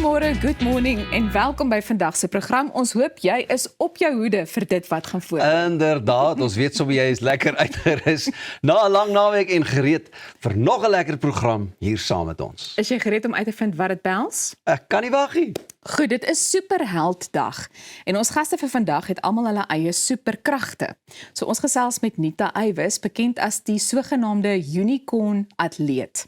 Goeiemôre, good morning en welkom by vandag se program. Ons hoop jy is op jou hoede vir dit wat gaan voor. Inderdaad, ons weet sommer jy is lekker uitgerus na 'n lang naweek en gereed vir nog 'n lekker program hier saam met ons. Is jy gereed om uit te vind wat dit behels? Ek kan nie wag nie. Goed, dit is Superhelddag en ons gaste vir vandag het almal hulle eie superkragte. So ons gesels met Nita Eywes, bekend as die sogenaamde unicorn atleet.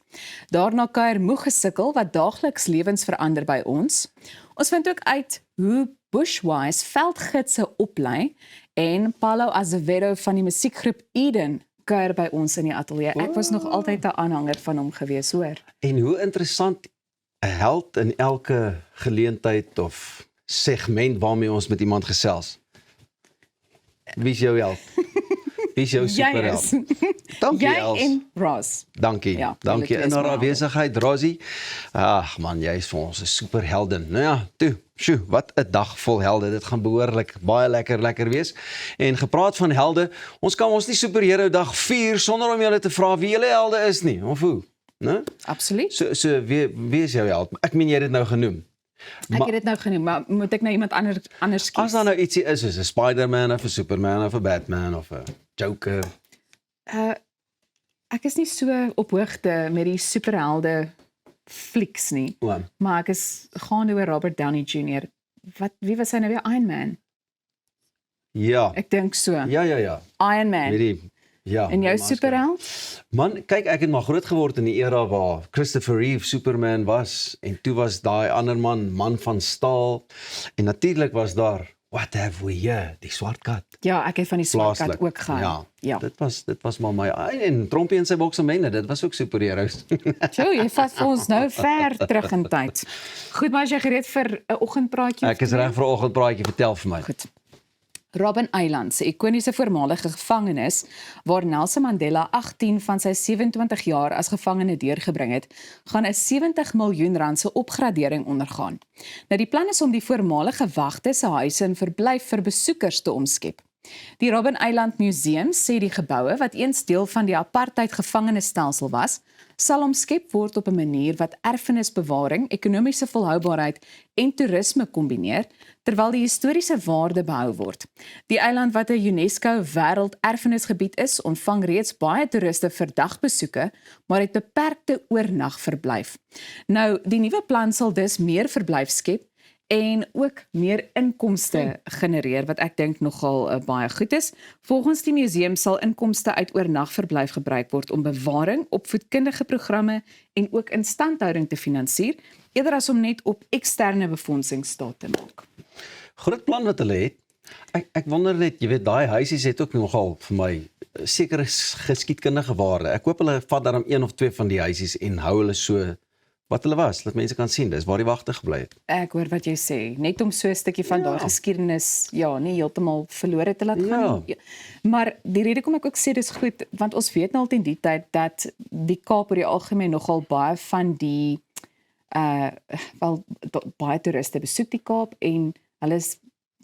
Daarna kuier Moeg Gesukkel wat daagliks lewens verander by ons. Ons vind ook uit hoe Bushwise veldgidse oplei en Paulo Azevedo van die musiekgroep Eden kuier by ons in die ateljee. Ek was nog altyd 'n aanhanger van hom gewees, hoor. En hoe interessant 'n held in elke geleentheid of segment waarmee ons met iemand gesels. Wie is jou held? Wie is jou superheld? Dankie, Jy Els. en Ross. Dankie. Ja, Dankie julle in twee haar is afwesigheid, Rosie. Ag man, jy is vir ons 'n superheldin. Nou ja, toe, wat 'n dag vol helde. Dit gaan behoorlik baie lekker wees. En gepraat van helde, ons kan ons nie superhero dag vier sonder om julle te vra wie julle helde is nie, of hoe? Né? Absoluut. So wie is jou held? Ek meen jy het dit nou genoem. Ek het dit nou genoem, maar moet ek nou iemand anders kies? As daar nou ietsie is soos 'n Spider-Man of 'n Superman of 'n Batman of 'n Joker. Ek is nie so op hoogte met die superhelde flieks nie, Oom. maar ek is gaande oor Robert Downey Jr. Wie was hy nou weer? Iron Man? Ja. Ek dink so. Ja. Iron Man. Met die En jou superheld? Man, kyk, ek het maar groot geword in die era waar Christopher Reeve Superman was en toe was daai ander man van staal en natuurlik was daar What Have We Here, die swart kat. Ja, ek het van die swart kat Plaaslik. ook gehad. Ja. Dit was maar my en Trompie en sy boksemente, dit was ook superheroes. So, jy vat vir ons nou ver terug in tyd. Goed, maar as jy gereed vir 'n oggendpraatjie? Ek is reg vir 'n oggendpraatjie, vertel vir my. Goed. Robben Island, se ikoniese voormalige gevangenis waar Nelson Mandela 18 van sy 27 jaar as gevangene deurgebring het, gaan 'n 70 miljoen rand se opgradering ondergaan. Nou die plan is om die voormalige wagte se huise en verblyf vir besoekers te omskep. Die Robben Island Museum sê die geboue wat eens deel van die apartheid gevangenisstelsel was, sal omskep word op 'n manier wat erfenisbewaring, ekonomiese volhoubaarheid en toerisme kombineer, terwyl die historiese waarde behou word. Die eiland wat 'n UNESCO wêrelderfenisgebied is, ontvang reeds baie toeriste vir dagbesoeke, maar het beperkte oornagverblyf. Nou, die nuwe plan sal dus meer verblyf skep en ook meer inkomste genereer, wat ek dink nogal baie goed is. Volgens die museum sal inkomste uit oornagverblyf gebruik word om bewaring, opvoedkundige programme en ook instandhouding te finansier, eerder as om net op eksterne befondsing staat te maak. Groot plan wat hulle het. Ek wonder net, jy weet, daai huisies het ook nogal vir my sekere geskiedkundige waarde. Ek hoop hulle vat daarom een of twee van die huisies en hou hulle so wat hulle was, dat mense kan sien, dis waar die wagte gebly het. Ek hoor wat jy sê, net om so 'n stukkie van daai geskiedenis, nie heeltemal verlore te laat gaan. Ja. Maar die rede kom ek ook sê dis goed, want ons weet nou al teen die tyd dat die Kaap oor die algemeen nogal baie van die baie toeriste besoek die Kaap en hulle is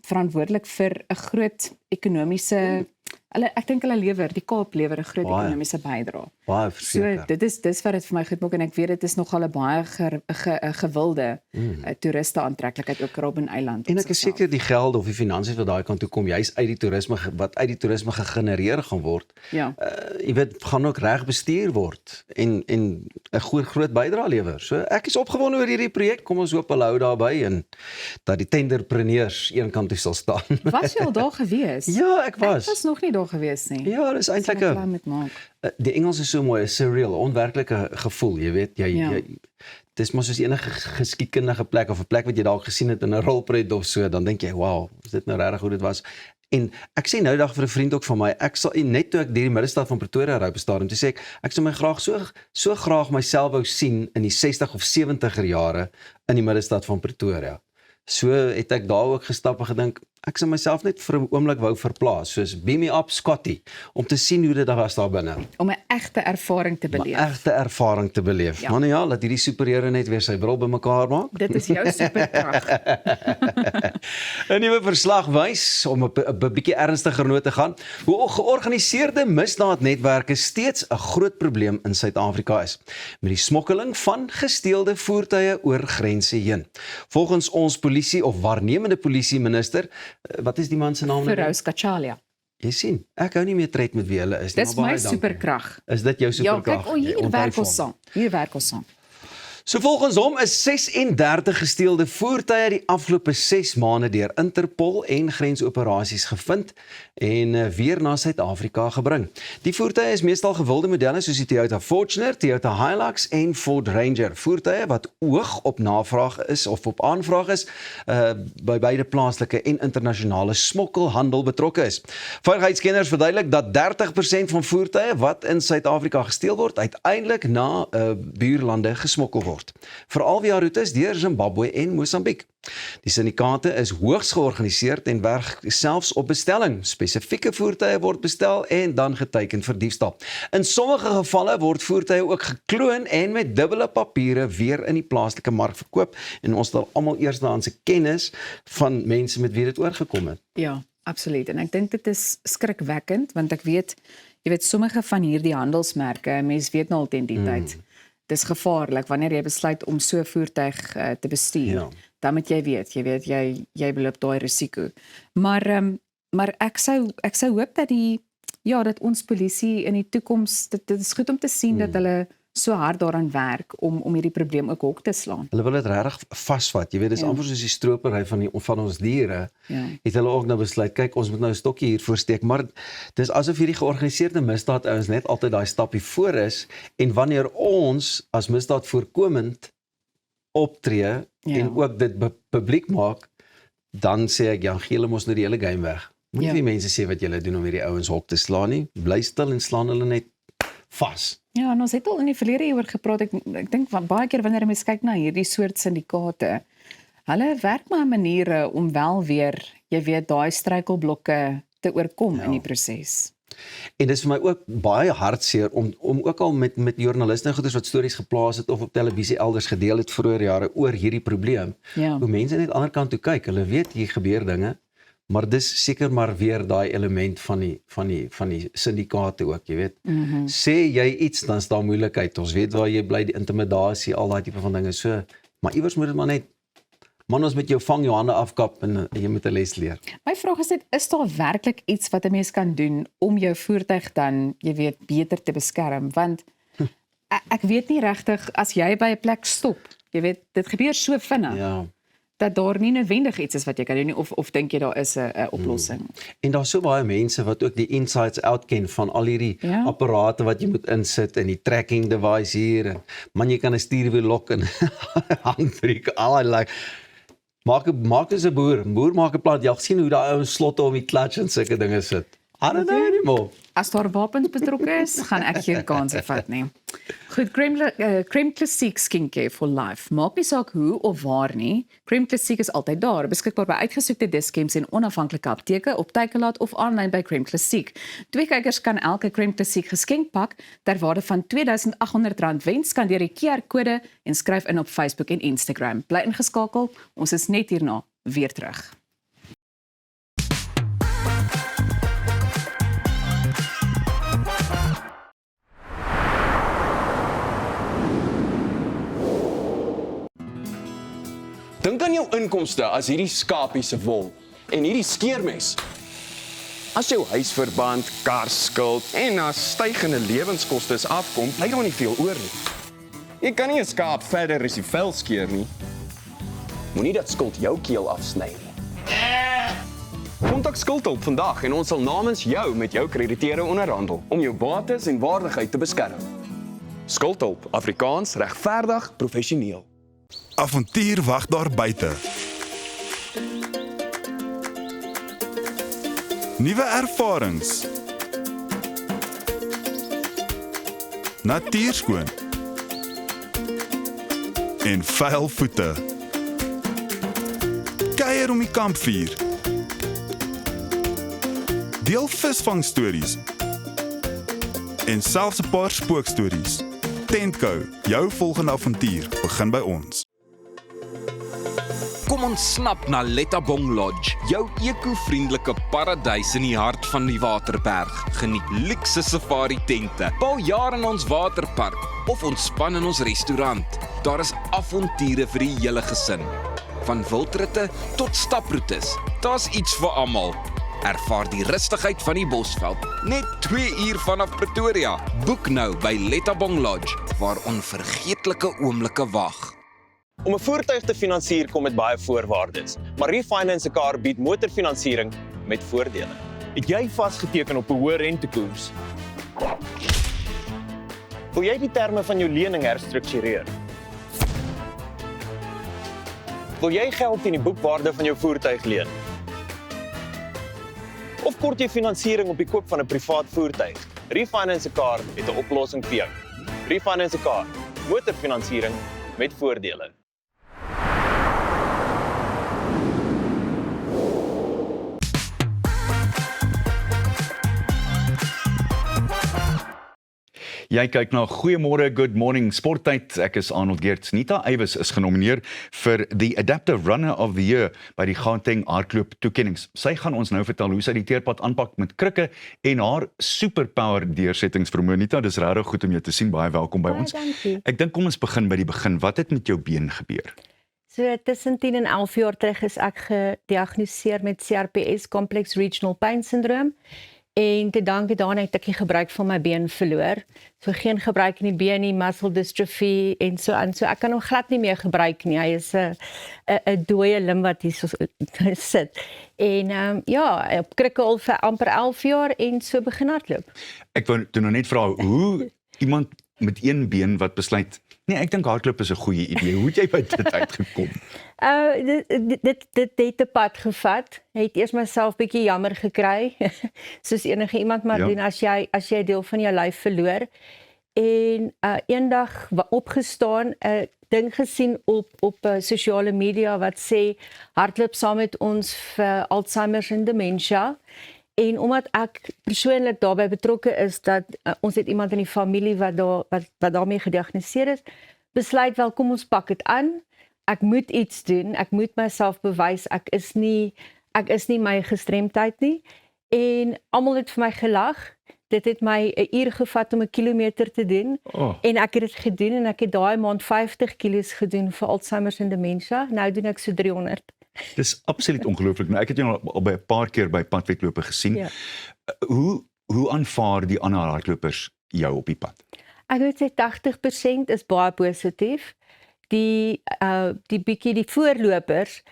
verantwoordelik vir 'n groot ekonomiese ek dink hulle lewer, die Kaap lewer 'n groot ekonomiese bydrae. Baie So verseker. dis wat dit vir my goed maak en ek weet dit is nogal 'n baie gewilde toeriste aantreklikheid ook Robben Island. En ek is seker die geld of die finansies wat daai kant toe kom, juis uit die toerisme wat uit die toerisme gegenereer gaan word. Ja. Jy weet, gaan ook reg bestuur word en 'n groot bydrae lewer. So ek is opgewonde oor hierdie projek. Kom ons hoop hulle hou daarby en dat die tenderpreneurs eenkant toe sal staan. Was jy al daar gewees? Ja, ek Ek was. was nog nie daar gewees nie. Ja, dis eintlik 'n plan met maak. die Engels is so mooi, 'n surreal, onwerklike gevoel, jy weet, Ja. dis maar soos enige geskiedkundige plek of 'n plek wat jy dalk gesien het in 'n rolpret of so, dan dink jy, wow, is dit nou regtig hoe dit was? En ek sê nou dag vir 'n vriend ook van my, ek sal net toe ek deur die middestad van Pretoria ry op 'n stadium, toe sê ek sou my graag so graag myself wou sien in die 60 of 70er jare in die middestad van Pretoria. So het ek daar ook gestap en gedink, ek sou myself net vir 'n oomblik wou verplaas, soos beam me up Scotty, om te sien hoe dit daar was daar binne. Om 'n egte ervaring te Maar beleef. egte ervaring te beleef. Ja. Maar nou ja, laat hierdie superhero net weer sy bril bymekaar maak. Dit is jou superkrag. 'n Nuwe verslag wys, om op 'n bietjie ernstiger noot te gaan, hoe georganiseerde misdaadnetwerke steeds 'n groot probleem in Suid-Afrika is, met die smokkeling van gesteelde voertuie oor grense heen. Volgens ons polisie of waarnemende polisieminister, wat is die man se naam? Feroz Kachalia. Jy sien, ek hou nie meer tred met wie hulle is nie. Dis maar my baie dankie. superkrag. Is dit jou Ja, superkrag? kyk, hier Onthou werk van. ons saam. Hier werk ons saam. So volgens hom is 36 gesteelde voertuie die afgelope 6 maande deur Interpol en grensoperasies gevind en weer na Suid-Afrika gebring. Die voertuie is meestal gewilde modelle soos die Toyota Fortuner, Toyota Hilux en Ford Ranger. Voertuie wat oog op navraag is of op aanvraag is by beide plaaslike en internasionale smokkelhandel betrokke is. Veiligheidskenners verduidelik dat 30% van voertuie wat in Suid-Afrika gesteel word, uiteindelik na buurlande gesmokkel word. Veral via roetes deur Zimbabwe en Mosambiek. Die syndikaate is hoogs georganiseerd en werk selfs op bestelling. Spesifieke voertuie word bestel en dan geteken vir diefstal. In sommige gevalle word voertuie ook gekloon en met dubbele papiere weer in die plaaslike mark verkoop en ons stel almal eersdaanse kennis van mense met wie dit oorgekom het. Ja, absoluut. En ek dink dit is skrikwekkend, want ek weet, jy weet, sommige van hierdie handelsmerke, mense weet nou al teen die tyd, dis gevaarlik wanneer jy besluit om so 'n voertuig te bestuur. Ja. Dan moet jy weet, jy beloop daai risiko. Maar ek sou hoop dat ons polisie in die toekoms, dit is goed om te sien dat hulle so hard daaraan werk om hierdie probleem ook hok te slaan. Hulle wil dit regtig vasvat. Jy weet, dis amper soos die stropery van ons diere. Ja. Het hulle ook nou besluit, kyk, ons moet nou 'n stokkie hier voorsteek, maar dis asof hierdie georganiseerde misdaad ouens net altyd daai stappie voor is en wanneer ons as misdaad voorkomend optree en ook dit publiek maak, dan sê ek, ja, gee hulle mos nou die hele game weg. Moenie vir mense sê wat julle doen om hierdie ouens hok te slaan nie. Bly stil en slaan hulle net vas. Ja, en ons het al in die verlede hieroor gepraat. Ek dink van baie keer wanneer mense kyk na hierdie soort syndikaate, hulle werk maar maniere om wel weer, jy weet, daai struikelblokke te oorkom in die proses. En dis vir my ook baie hartseer om ook al met joernaliste en goeders wat stories geplaas het of op televisie elders gedeel het vroeër jare oor hierdie probleem. Ja. Hoe mense net aan die ander kant toe kyk. Hulle weet hier gebeur dinge, maar dis seker maar weer daai element van die syndikaate ook, jy weet. Sê jy iets, dan is daar moeilikheid. Ons weet waar jy bly, die intimidasie, al daai tipe van dinge. So, maar iewers moet dit maar net, man, ons met jou vang, jou hande afkap en jy moet 'n les leer. My vraag is net, is daar werklik iets wat 'n mens kan doen om jou voertuig dan, jy weet, beter te beskerm? Want ek weet nie regtig, as jy by 'n plek stop, jy weet, dit gebeur so vinnig, Ja. dat daar nie noodwendig iets is wat jy kan doen nie, of dink jy daar is 'n oplossing? En daar's so baie mense wat ook die insides out ken van al hierdie apparate wat jy moet insit en die tracking device hier en man, jy kan 'n stuurwiel lok en handbriek, al like maak as 'n boer maak 'n plan. Jy sien hoe daai ou slotte om die clutch en sulke dinge sit. I don't know anymore. As daar wapens betrokke is, gaan ek geen kanse vat nie. Goed, Crème Classique Skincare for Life. Maak nie saak hoe of waar nie. Crème Classique is altyd daar, beskikbaar by uitgesoekte discounts en onafhanklike apteke, op Takealot of aanlyn by Crème Classique. 2 kykers kan elke Crème Classique geskenkpak ter waarde van R2800 wen. Skandeer die QR-kode en skryf in op Facebook en Instagram. Bly ingeskakel, ons is net hierna weer terug. Dink aan jou inkomste as hierdie skapie se wol en hierdie skeermes. As jou huisverband, karskuld en as stygende lewenskoste afkom, bly daar nie veel oor nie. Jy kan nie 'n skaap verder as die vel skeer nie. Moenie dat skuld jou keel afsny nie. Kontak Skuldhulp vandag en ons sal namens jou met jou krediteure onderhandel om jou bates en waardigheid te beskerm. Skuldhulp, Afrikaans, regverdig, professioneel. Avontuur wag daar buite. Nuwe ervarings. Natuurskoon. En vuil voete. Kuier om die kampvuur. Deel visvangstories en selfs 'n paar spookstories. Tentco, jou volgende avontuur begin by ons. Kom ons snap na Lettabong Lodge, jou eco-vriendelike paradys in die hart van die Waterberg. Geniet luukse safari tente, bou jaar in ons waterpark of ontspan in ons restaurant. Daar is avonture vir die hele gesin. Van wildritte tot staproetes, daar's iets vir almal. Ervaar die rustigheid van die Bosveld, net 2 uur vanaf Pretoria. Boek nou by Lettabong Lodge, waar onvergeetlike oomblikke wag. Om 'n voertuig te finansier kom met baie voorwaardes, maar Refinance 'n Car bied motorfinansiering met voordele. Het jy vasgeteken op 'n hoë rentekoers? Wil jy die terme van jou lening herstruktureer? Wil jy geld teen die boekwaarde van jou voertuig leen? Of kort jy finansiering op die koop van 'n privaat voertuig? Refinance 'n Car het 'n oplossing vir jou. Refinance 'n Car, motorfinansiering met voordele. Jy kyk na Goeiemôre, Good Morning Sporttyd. Ek is Arnold Geerts. Nita Eywes is genomineer vir die Adaptive Runner of the Year by die Gauteng hardloop toekennings. Sy gaan ons nou vertel hoe sy die teerpad aanpak met krikke en haar superpower deursettingsvermoë. Nita, dis regtig goed om jou te sien. Baie welkom by ons. Dankie. Ek dink kom ons begin by die begin. Wat het met jou been gebeur? So tussen 10 en 11 jaar terug is ek gediagnoseer met CRPS, Complex Regional Pain Syndrome. En te danke daaraan het ek die gebruik van my been verloor. So geen gebruik in die been nie, muscle dystrophy en so aan. So ek kan hom glad nie meer gebruik nie. Hy is 'n dooie lim wat hier so sit. En ja, op krikke al vir amper 11 jaar en so begin hardloop. Ek wou toe nou net vra hoe iemand met een been wat besluit, nee, ek dink hardloop is 'n goeie idee. Hoe het jy by dit uitgekom? Dit het 'n pad gevat. Het eers myself bietjie jammer gekry, soos enige iemand maar doen as jy 'n deel van jou lyf verloor. En eendag opgestaan, 'n ding gesien op sosiale media wat sê hardloop saam met ons vir Alzheimer en dementia. En omdat ek persoonlik daarbey betrokke is dat ons het iemand in die familie wat daarmee gediagnoseer is, besluit wel kom ons pak dit aan. Ek moet iets doen, ek moet myself bewys, ek is nie my gestremdheid nie. En almal het vir my gelag. Dit het my 'n uur gevat om 'n kilometer te doen. En ek het dit gedoen en ek het daai maand 50 kilos gedoen vir Alzheimer en dementia. Nou doen ek so 300. Dis absoluut ongelooflik. Nou, ek het jou al by 'n paar keer by padwedlope gesien. Ja. Hoe aanvaar die ander hardlopers jou op die pad? Ek wil sê 80% is baie positief. Die voorlopers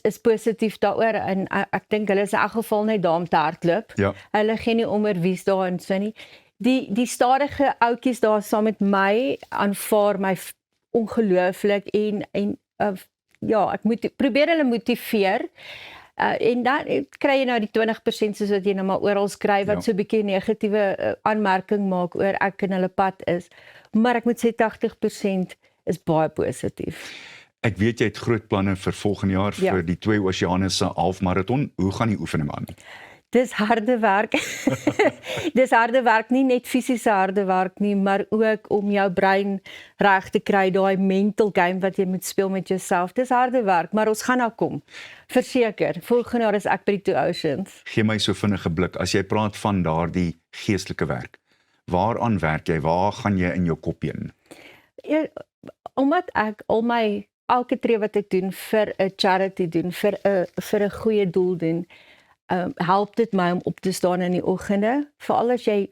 is positief daaroor en ek dink hulle is in elk geval net daar om te hardloop. Ja. Hulle gee nie om wie's daar en so nie. Die stadige outjies daar saam met my aanvaar my ongelooflik en ja, ek moet probeer hulle motiveer. En dan kry jy nou die 20% soos wat jy nou maar oral skryf wat so 'n bietjie negatiewe aanmerking maak oor ek en hulle pad is. Maar ek moet sê 80% is baie positief. Ek weet jy het groot planne vir volgende jaar vir die 2 Oseane se halfmarathon. Hoe gaan die oefening aan? Dis harde werk. Dis harde werk, nie net fisiese harde werk nie, maar ook om jou brein reg te kry, daai mental game wat jy moet speel met jouself. Dis harde werk, maar ons gaan daar kom. Verseker, volgende jaar is ek by die Two Oceans. Gee my so vinnige blik as jy praat van daardie geestelike werk. Waaraan werk jy? Waar gaan jy in jou kop heen? Ja, omdat ek elke tree wat ek doen vir 'n charity doen, vir 'n goeie doel doen, help dit my om op te staan in die oggende, veral as jy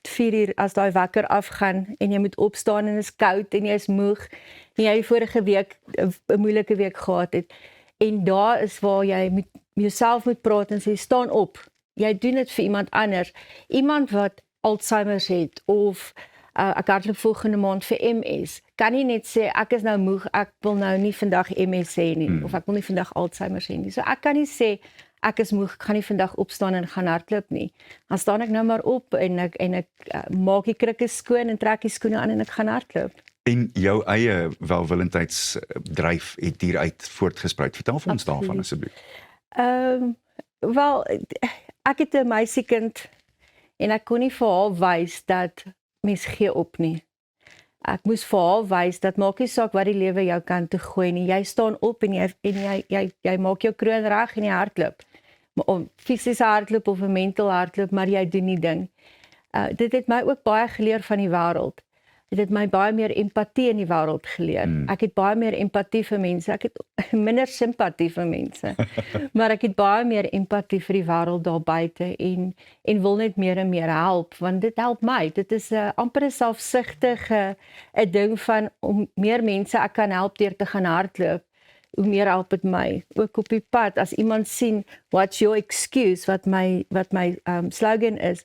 4 uur as daai wekker afgaan en jy moet opstaan en is koud en jy is moeg en jy vorige week 'n moeilike week gehad het en daar is waar jy met jouself moet praat en sê staan op. Jy doen dit vir iemand anders, iemand wat Alzheimer het of ek hardloop volgende maand vir MS. Kan nie net sê ek is nou moeg, ek wil nou nie vandag MS hê nie of ek wil nie vandag Alzheimer hê nie. So ek kan nie sê ek is moeg, ek gaan nie vandag opstaan en gaan hardloop nie. Dan staan ek nou maar op en ek maak die krikke skoon en trek die skoene aan en ek gaan hardloop. En jou eie welwillendheidsdryf het hieruit voortgespruit. Vertel vir ons daarvan asseblief. Wel, ek het 'n meisiekind en ek kon nie vir haar wys dat mens gee op nie. Ek moes vir haar wys dat maak nie saak wat die lewe jou kant toe gooi nie. Jy staan op en jy maak jou kroon reg en jy hardloop. Om fisiese hardloop of 'n mental hardloop, maar jy doen die ding. Dit het my ook baie geleer van die wêreld. Dit het my baie meer empatie in die wêreld geleer. Ek het baie meer empatie vir mense. Ek het minder simpatie vir mense. Maar ek het baie meer empatie vir die wêreld daar buite en wil net meer en meer help, want dit help my. Dit is 'n amper selfsugtige 'n ding van om meer mense ek kan help deur te gaan hardloop. Hoe meer help dit my. Ook op die pad as iemand sien what's your excuse wat my slogan is.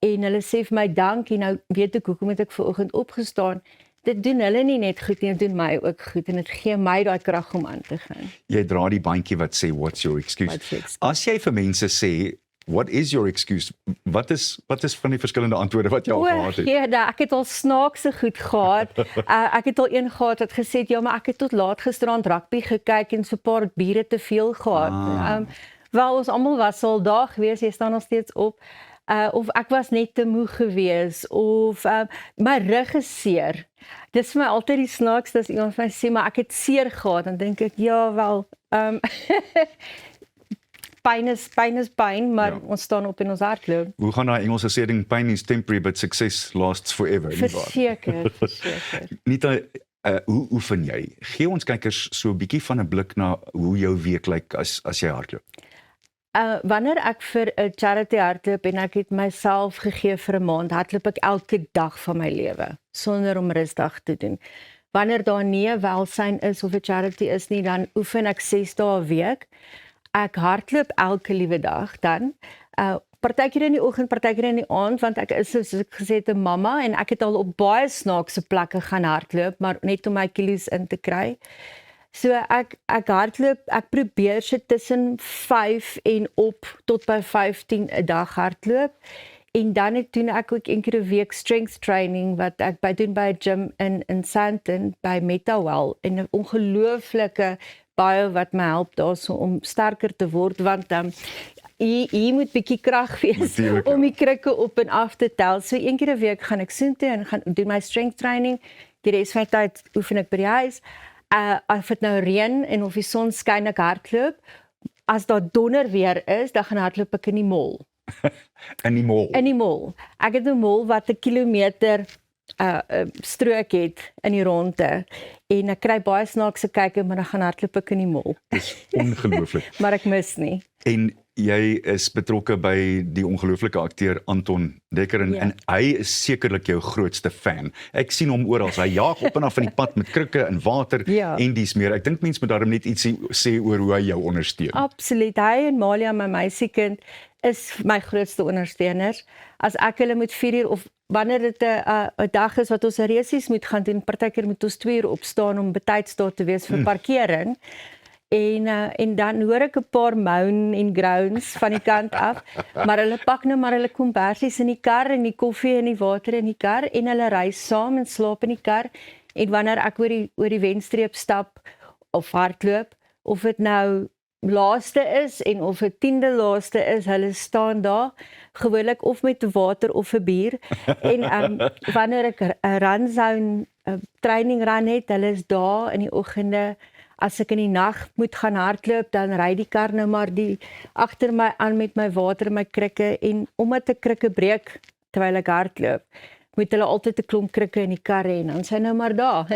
En hulle sê vir my dankie, nou weet ek hoekom het ek vanoggend opgestaan. Dit doen hulle nie net goed nie, dit doen my ook goed en dit gee my daai krag om aan te gaan. Jy dra die bandjie wat sê what's your excuse. As jy vir mense sê what is your excuse? Wat is van die verskillende antwoorde wat jy al gehad het? Ja, ek het al snaakse goed gehad. Ek het al een gehad wat gesê het ja, maar ek het tot laat gisterand rugby gekyk en so 'n paar biere te veel gehad. Wel ons almal was al daar gewees, jy staan nog steeds op. Of ek was net te moeg gewees of my rug is seer. Dis vir my altyd die snaakste as iemand van sê maar ek het seer gehad, dan dink ek ja wel pyn is pyn, maar ons staan op en ons hardloop. Hoe gaan daai Engelse sê ding pain is temporary but success lasts forever. Verseker. Nita, hoe oefen jy? Gee ons kykers so 'n bietjie van 'n blik na hoe jou week lyk as jy hardloop. Wanneer ek vir 'n charity hardloop en ek het myself gegee vir 'n maand, hardloop ek elke dag van my lewe sonder om rustig te doen. Wanneer daar nie 'n welsyn is of 'n charity is nie, dan oefen ek 6 dae 'n week. Ek hardloop elke liewe dag dan. Partykeer in die oggend, partykeer in die aand, want ek is soos ek gesê het 'n mamma en ek het al op baie snaakse plekke gaan hardloop, maar net om my kilos in te kry. So ek hardloop, ek probeer so tussen 5 en op tot by 15 'n dag hardloop. En dan doen ek ook een keer 'n week strength training wat ek doen by 'n gym in Sandton by MetaWell en 'n ongelooflike baie wat my help daarso om sterker te word want jy moet bietjie krag wees om die krikke op en af te tel. So een keer 'n week gaan ek soontoe en gaan doen my strength training. Die res van die tyd oefen ek by die huis. Of dit nou reën en of die son skyn ek hardloop. As daar donder weer is, dan gaan hardloop ek in die mall. In die mall? In die mall. Ek het 'n mall wat 'n kilometer strook het in die ronde. En ek kry baie snaakse kykie, maar dan gaan hardloop ek in die mall. Dis ongelooflik. Maar ek mis nie. En jy is betrokke by die ongelooflike akteur Anton Dekker en hy is sekerlik jou grootste fan. Ek sien hom oral, hy jaag op en af van die pad met krikke en water en dies meer. Ek dink mense moet daarom net iets sê oor hoe hy jou ondersteun. Absoluut. Hy en Malia, my meisiekind, is my grootste ondersteuners. As ek hulle moet 4 uur of wanneer dit 'n dag is wat ons resies moet gaan doen, partykeer moet ons 2 uur opstaan om betyds daar te wees vir parkering. En dan hoor ek 'n paar moan en groans van die kant af, maar hulle pak nou maar hulle kombersies in die kar en die koffie en die water in die kar en hulle ry saam en slaap in die kar. En wanneer ek oor die wenstreep stap of hardloop, of dit nou laaste is en of dit 10de laaste is, hulle staan daar gewoonlik of met water of 'n bier. En wanneer ek 'n run zone training run het, hulle is daar in die oggende. As ek in die nag moet gaan hardloop, dan ry die kar nou maar agter my aan met my water en my krikke en omdat ek krikke breek terwyl ek hardloop, moet hulle altyd 'n klomp krikke in die kar hê en dan sy nou maar daar.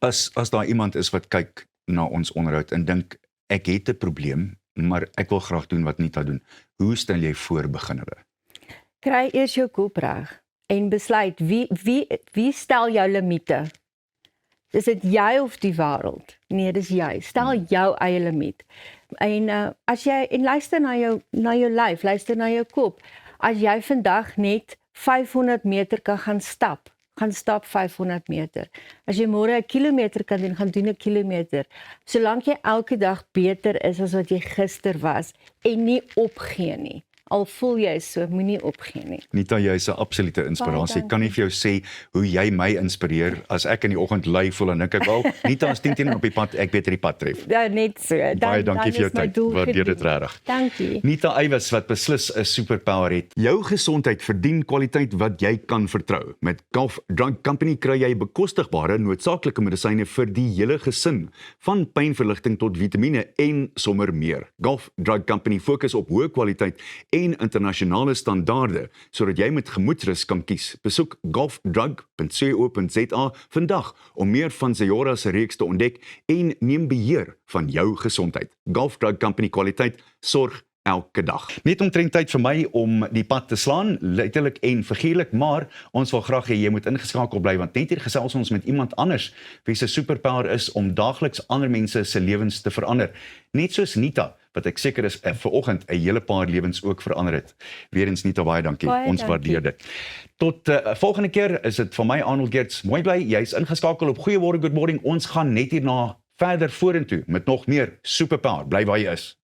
As daar iemand is wat kyk na ons onderhoud en dink ek het 'n probleem, maar ek wil graag doen wat Nita doen. Hoe stel jy voor begin hulle? Kry eers jou kop reg en besluit wie stel jou limite? Is dit jy of die wêreld? Nee, dis jy. Stel jou eie limiet. En as jy luister na jou lyf, luister na jou kop. As jy vandag net 500 meter kan gaan stap 500 meter. As jy môre 'n kilometer kan doen, gaan doen 'n kilometer. Solank jy elke dag beter is as wat jy gister was en nie opgee nie. Al voel jy so, moenie opgee nie. Nita, jy is 'n absolute inspirasie. Ek kan nie dankie. vir jou sê hoe jy my inspireer as ek in die oggend lui voel en dink ek wel, Nita is 10 op die pad, ek beter die pad tref. Ja, net so. Baie dankie vir jou tyd. Waardeer dit regtig. Dankie. Nita Eywes wat beslis 'n superpower het. Jou gesondheid verdien kwaliteit wat jy kan vertrou. Met Gulf Drug Company kry jy bekostigbare noodsaaklike medisyne vir die hele gesin, van pynverligting tot vitamiene en sommer meer. Gulf Drug Company fokus op hoë kwaliteit en internasionale standaarde sodat jy met gemoedsrus kan kies. Besoek golfdrug.co.za vandag om meer van Sayora se reeks te ontdek en neem beheer van jou gesondheid. Gulf Drug Company kwaliteit sorg elke dag. Net omtrent tyd vir my om die pad te slaan, letterlik en figuurlik, maar ons wil graag hê jy moet ingeskakel bly want net hier gesels ons met iemand anders wie se superpower is om daagliks ander mense se lewens te verander. Net soos Nita, wat ek seker is vanoggend 'n hele paar lewens ook verander het. Weerens Nita, baie dankie. Baie Ons dankie. waardeer dit. Tot volgende keer is dit van my Arnold Geerts. Mooi bly, jy's ingeskakel op Goeiemôre Good Morning. Ons gaan net hierna verder vorentoe met nog meer superpower. Bly waar jy is.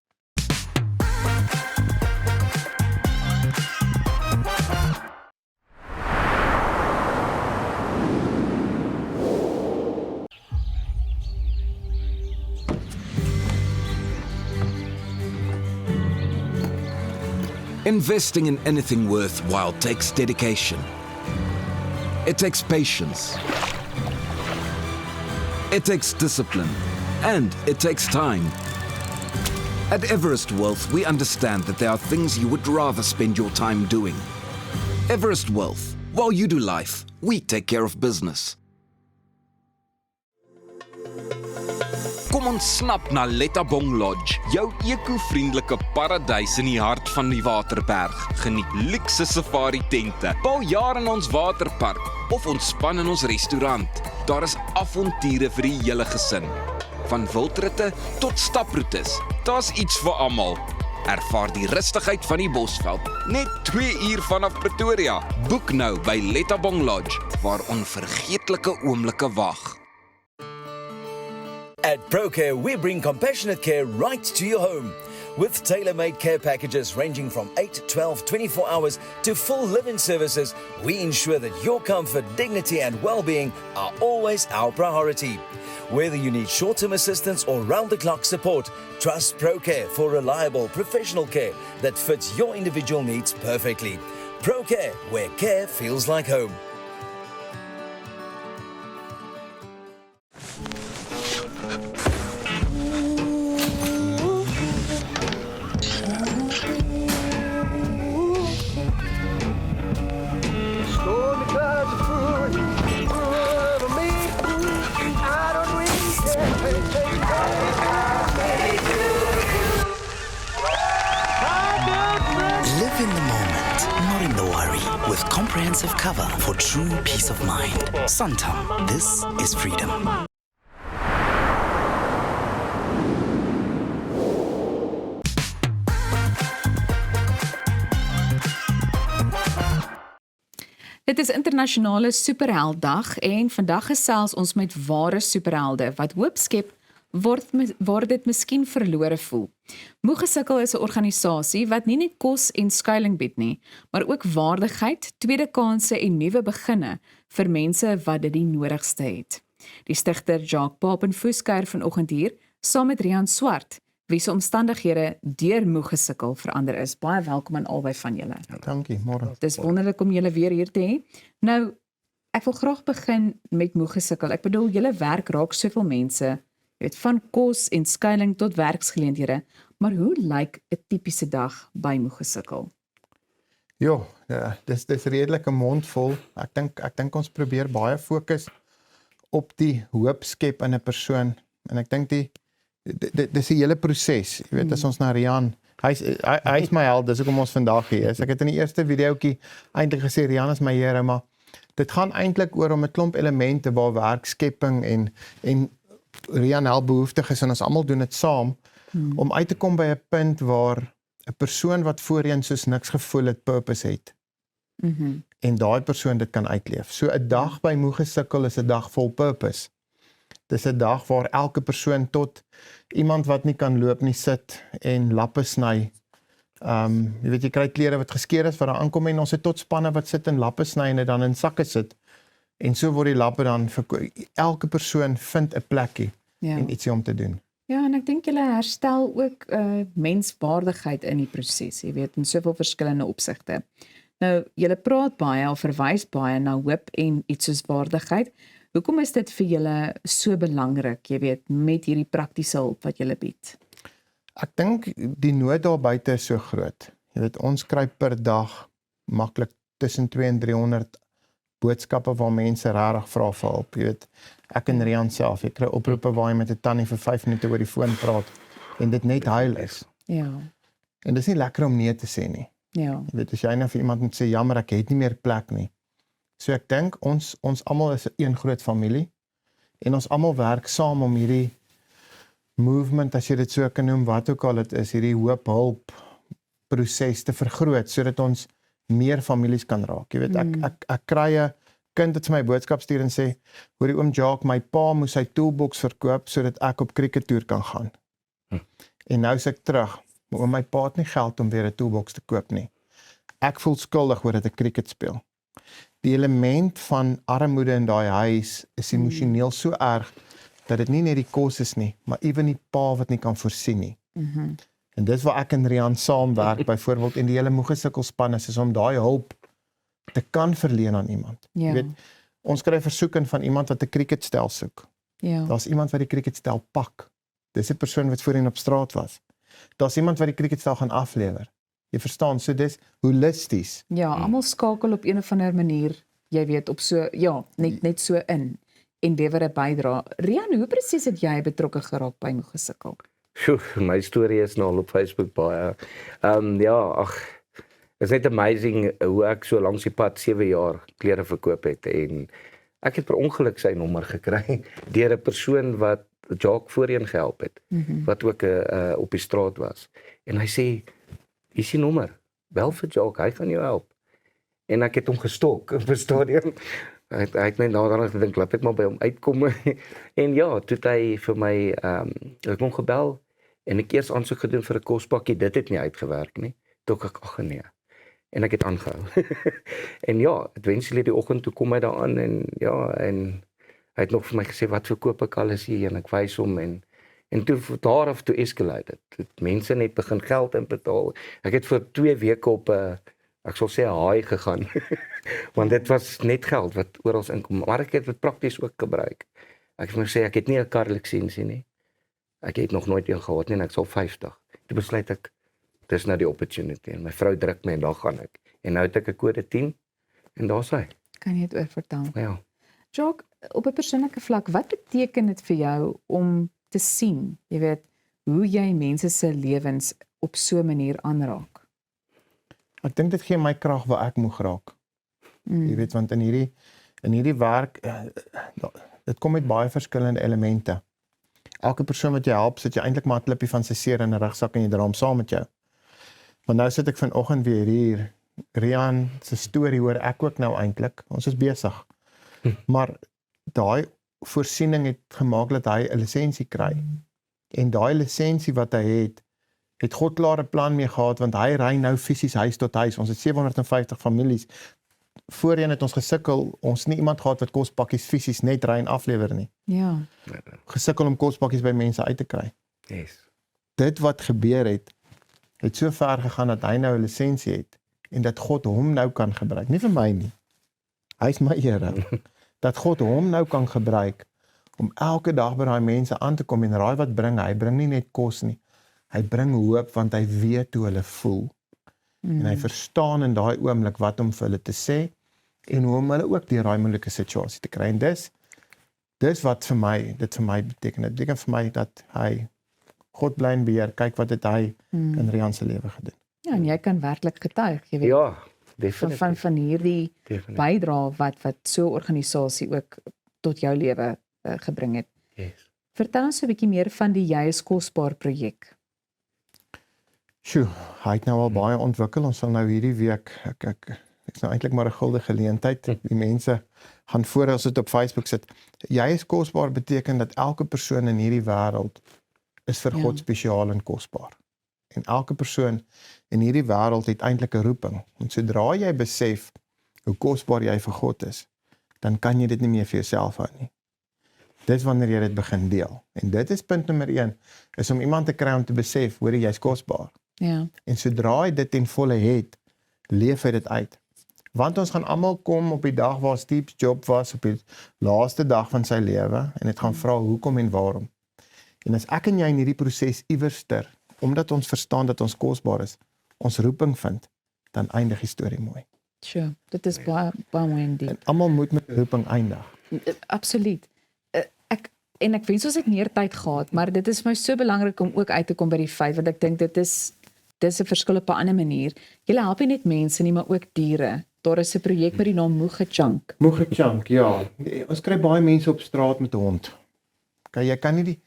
Investing in anything worthwhile takes dedication. It takes patience. It takes discipline. And it takes time. At Everest Wealth, we understand that there are things you would rather spend your time doing. Everest Wealth, while you do life, we take care of business. Kom ons snap na Lettabong Lodge, jou eco-vriendelike paradys in die hart van die Waterberg. Geniet luukse safari tente, bou jaar in ons waterpark of ontspan in ons restaurant. Daar is avonture vir die hele gesin. Van wildritte tot staproetes, daar's iets vir almal. Ervaar die rustigheid van die Bosveld, net 2 uur vanaf Pretoria. Boek nou by Lettabong Lodge, waar onvergeetlike oomblikke wag. At ProCare, we bring compassionate care right to your home. With tailor-made care packages ranging from 8, 12, 24 hours to full living services, we ensure that your comfort, dignity and well-being are always our priority. Whether you need short-term assistance or round-the-clock support, trust ProCare for reliable, professional care that fits your individual needs perfectly. ProCare, where care feels like home. Live in the moment, not in the worry. With comprehensive cover for true peace of mind. Santam, this is freedom. Dit is internasionale superhelddag en vandag gesels ons met ware superhelde wat hoop skep word dit miskien verlore voel. Moegesukkel is 'n organisasie wat nie net kos en skuiling bied nie, maar ook waardigheid, tweede kansse en nuwe beginne vir mense wat dit die nodigste het. Die stigter Jacques Papenfoos kuier vanoggend hier saam met Rian Swart, wie se omstandighede deur Moegesukkel verander is. Baie welkom aan albei van julle. Dankie, môre. Dis wonderlik om julle weer hier te hê. Nou, ek wil graag begin met Moegesukkel. Ek bedoel, julle werk raak soveel mense, jy weet, van kos en skuiling tot werksgeleenthede, maar hoe lyk 'n tipiese dag by Moegesukkel? Ja, dis redelik 'n mond vol. Ek dink ons probeer baie fokus op die hoop skep in 'n persoon en ek dink dis die hele proses. Jy weet, as ons na Rian, hy's my held, dis hoekom ons vandag hier is. Ek het in die eerste videoetjie eintlik gesê Rian is my hero, maar dit gaan eintlik oor om 'n klomp elemente waar werkskepping en Rian help behoeftiges en ons almal doen dit saam om uit te kom by 'n punt waar 'n persoon wat voorheen soos niks gevoel het purpose het. En daai persoon dit kan uitleef. So 'n dag by Moegesukkel is 'n dag vol purpose. Dis 'n dag waar elke persoon tot iemand wat nie kan loop nie sit en lappe sny Jy weet jy kry klere wat geskeur is wat daar aankom en ons het tot spanne wat sit in lappe sny en dit dan in sakke sit. En so word die lappe dan elke persoon vind 'n plekkie en ietsie om te doen. Ja, en ek dink julle herstel ook menswaardigheid in die proses, jy weet, in soveel verskillende opsigte. Nou, julle praat baie of verwys baie na hoop en iets soos waardigheid. Hoekom is dit vir julle so belangrik, jy weet, met hierdie praktiese hulp wat julle bied? Ek dink die nood daar buite is so groot. Jy weet, ons kry per dag maklik tussen 200 en 300 boodskappe waar mense regtig vra vir hulp. Jy weet, ek en Rian self, jy kry oproepe waar jy met 'n tannie vir 5 minute oor die foon praat en dit net huil is. Ja. En dis nie lekker om nee te sê nie. Ja. Jy weet, as jy nou vir iemand moet sê, jammer, ek het nie meer plek nie. So ek dink ons almal is 'n groot familie en ons almal werk saam om hierdie movement, as jy dit so kan noem, wat ook al dit is, hierdie hoop hulp proses te vergroot sodat ons meer families kan raak. Jy weet, ek kry 'n kind wat vir my boodskap stuur en sê, hoorie oom Jacques, my pa moes sy toolbox verkoop sodat ek op crickettoer kan gaan. En nou is ek terug, maar oom, my pa het nie geld om weer 'n toolbox te koop nie. Ek voel skuldig oor dat ek cricket speel. Die element van armoede in daai huis is emosioneel so erg dat dit nie net die kos is nie, maar ewen die pa wat nie kan voorsien nie. En dis waar ek en Rian saamwerk byvoorbeeld en die hele Moegesukkel-span is om daai hulp te kan verleen aan iemand. Ja. Jy weet, ons kry versoeke van iemand wat 'n cricketstel soek. Ja. Daar's iemand wat die cricketstel pak. Dis 'n persoon wat voorheen op straat was. Daar's iemand wat die cricketstel gaan aflewer. Jy verstaan, so dis holisties. Ja, almal skakel op een of ander manier, jy weet, op so, ja, net so in en lewer 'n bydrae. Rian, hoe presies het jy betrokke geraak by Moegesukkel? Sjoe, my storie is nou al op Facebook baie. Ja, ag, is net amazing hoe ek so langs die pad 7 jaar klere verkoop het en ek het per ongeluk sy nommer gekry deur 'n persoon wat Jacques voorheen gehelp het, wat ook op die straat was. En hy sê, hier is die nommer, bel vir Jacques, hy gaan jou help. En ek het hom gestok op 'n stadium. Hy het net daaraan gedink, laat ek maar by hom uitkom. En ja, toe het hy vir my, ek hom gebel, en ek eers aansoek gedoen vir 'n kospakkie, dit het nie uitgewerk nie. Toe ek, ag nee. En ek het aangehou. En ja, eventually die oggend toe kom hy daaraan en ja, en hy het nog vir my gesê, wat verkoop ek alles hier, en ek wys hom en toe daar af toe escalate dit. Mense net begin geld inbetaal. Ek het vir 2 weke op ek sal sê 'n haai gegaan. Want dit was net geld wat oral inkom, maar ek het dit prakties ook gebruik. Ek moet sê ek het nie 'n karlisensie nie. Ek het nog nooit een gehad nie en ek sal 50. Toe besluit ek, dis nou die opportunity en my vrou druk my en daar gaan ek. En nou het ek 'n kode 10 en daar's hy. Kan jy dit oor vertel? Ja. Jacques, op 'n persoonlike vlak, wat beteken dit vir jou om te sien, jy weet, hoe jy mense se lewens op so 'n manier aanraak? Ek dink dit gee my krag waar ek moeg raak. Jy weet, want in hierdie werk, dit kom met baie verskillende elemente. Elke persoon wat jy help, sit jy eintlik maar 'n klippie van sy seer in 'n rugsak en jy dra hom saam met jou. Want nou sit ek vanoggend weer hier. Rian se storie hoor ek ook nou eintlik. Ons is besig. Maar daai voorsiening het gemaak dat hy 'n lisensie kry. En daai lisensie wat hy het God klaar 'n plan mee gehad want hy ry nou fisies huis tot huis. Ons het 750 families. Voorheen het ons gesukkel, ons nie iemand gehad wat kospakkies fisies net ry en aflewer nie. Ja. Gesukkel om kospakkies by mense uit te kry. Yes. Dit wat gebeur het so ver gegaan dat hy nou 'n lisensie het en dat God hom nou kan gebruik. Nie vir my nie. Hy's my Here. Dat God hom nou kan gebruik om elke dag by daai mense aan te kom en raai wat bring hy? Hy bring nie net kos nie. Hy bring hoop want hy weet hoe hulle voel. En hy verstaan in daai oomblik wat om vir hulle te sê en hoe om hulle ook deur daai moeilike situasie te kry. En dis wat vir my beteken. Dit beteken vir my dat hy God bly in beheer. Kyk wat het hy in Rian se lewe gedoen. Ja, en jy kan werklik getuig, jy weet. Ja, definitief. Van hierdie bydrae wat so 'n organisasie ook tot jou lewe gebring het. Yes. Vertel ons 'n bietjie meer van die Jy is Kosbaar projek. Sjoe, hy het nou al baie ontwikkel. Ons sal nou hierdie week, ek is nou eintlik maar 'n gulde geleentheid. Die mense gaan voor as dit op Facebook sit. Jy is kosbaar beteken dat elke persoon in hierdie wêreld is vir God spesiaal en kosbaar. En elke persoon in hierdie wêreld het eintlik 'n roeping. En sodra jy besef hoe kosbaar jy vir God is, dan kan jy dit nie meer vir jouself hou nie. Dis wanneer jy dit begin deel. En dit is punt nommer 1, is om iemand te kry om te besef, hoor jy's kosbaar. Ja. En sodra hy dit ten volle het, leef hy dit uit. Want ons gaan almal kom op die dag waar Steve Jobs was, op die laaste dag van sy lewe, en dit gaan vra hoekom en waarom. En as ek en jy in hierdie proses iewerster, omdat ons verstaan dat ons kosbaar is, ons roeping vind, dan eindig die storie mooi. Sure, dit is baie mooi indeed. En almal moet met roeping eindig. Absoluut. Ek wens ons het meer tyd gehad, maar dit is vir my so belangrik om ook uit te kom by die feit, want ek dink dit is 'n verskil op 'n ander manier. Julle help nie net mense nie, maar ook diere. Daar is 'n projek met die naam Moegechunk. Moegechunk, ja. Ons kry baie mense op straat met 'n hond. Okay, jy kan nie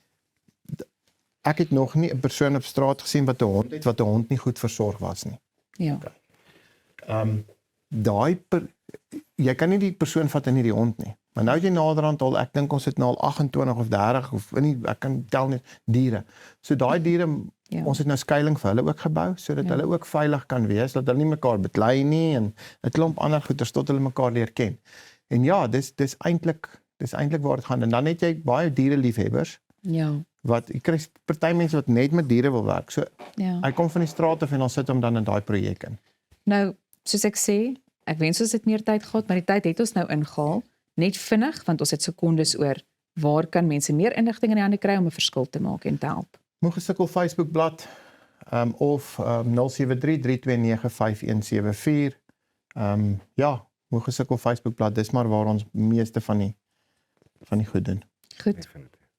ek het nog nie 'n persoon op straat gesien wat 'n hond het, wat 'n hond nie goed versorg was nie. Ja. Jy kan nie die persoon vat in hierdie hond nie. Maar nou jy naderhand al, ek dink ons het nou al 28 of 30 of nie, ek kan tel net diere. So daai diere, ons het nou skuilings vir hulle ook gebou, sodat hulle ook veilig kan wees, dat hulle nie mekaar beklei nie en 'n klomp ander goeders tot hulle mekaar leer ken. En ja, dis eintlik waar dit gaan. En dan het jy baie diereliefhebbers. Ja. Wat jy kry party mense wat net met diere wil werk. So hy kom van die straat af en dan sit hom dan in daai projek in. Nou, soos ek sê, ek wens ons het meer tyd gehad, maar die tyd het ons nou ingehaal. Net vinnig, want ons het sekondes oor. Waar kan mense meer inligting in die hande kry om 'n verskil te maak en te help? Moegesukkel Facebookblad of 073-329-5174. Ja, Moegesukkel Facebookblad, dis maar waar ons meeste van die goed doen. Goed.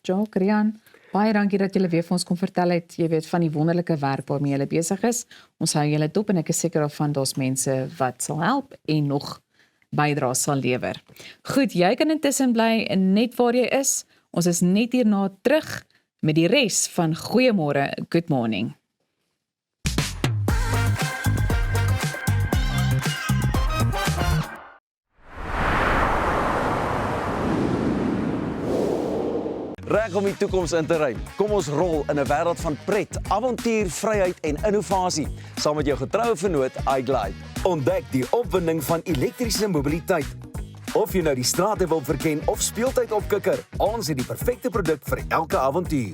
Jacques, Rian, baie dankie dat julle weer vir ons kon vertel het, jy weet, van die wonderlike werk waarmee julle besig is. Ons hou julle dop en ek is seker daarvan daar's mense wat sal help en nog bydraes sal lewer. Goed, jy kan intussen bly net waar jy is. Ons is net hierna terug met die res van Goeiemôre, Good Morning. Reg om die toekoms in te ruim. Kom ons rol in 'n wêreld van pret, avontuur, vryheid en innovasie, saam met jou getroue vennoot iGlide. Ontdek die opwinding van elektriese mobiliteit. Of jy nou die strate wil verken of speeltyd opkikker, ons het die perfekte produk vir elke avontuur.